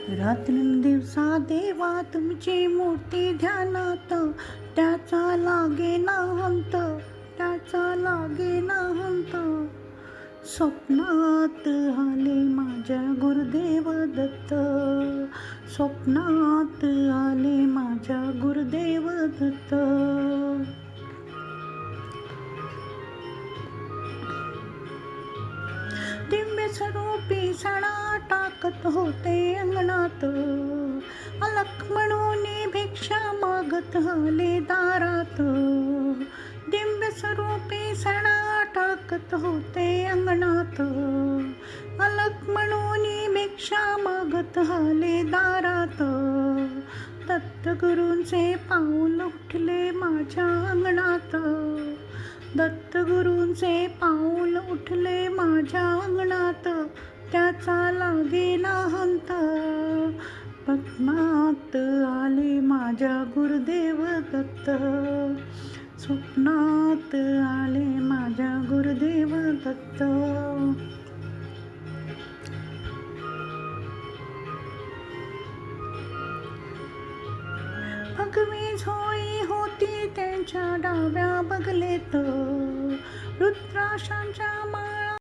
रात्रंदिवसा देवा तुमची मूर्ती ध्यानात, त्याचा लागे ना अंत, त्याचा लागे ना अंत. स्वप्नात आले माझ्या गुरुदेव दत्त, स्वप्नात आले माझ्या गुरुदेव दत्त. दिव्य स्वरूपी सणा टाकत होते अंगणात, अलख म्हणून भिक्षा मागत आले दारात. दिव्य स्वरूपी सणा टाकत होते अंगणात, अलख म्हणून भिक्षा मागत आले दारात. दत्तगुरूंचे पाऊल उठले माझ्या अंगणात, दत्तगुरूंचे पाऊल उठले माझ्या अंगणात, त्याचा लागेना अंत. स्वप्नात आले माझ्या गुरुदेव दत्त, स्वप्नात आले माझ्या गुरुदेव दत्त. भगवी झोळी होती त्यांच्या डाव्या बगलेत, रुद्राक्षांच्या माळा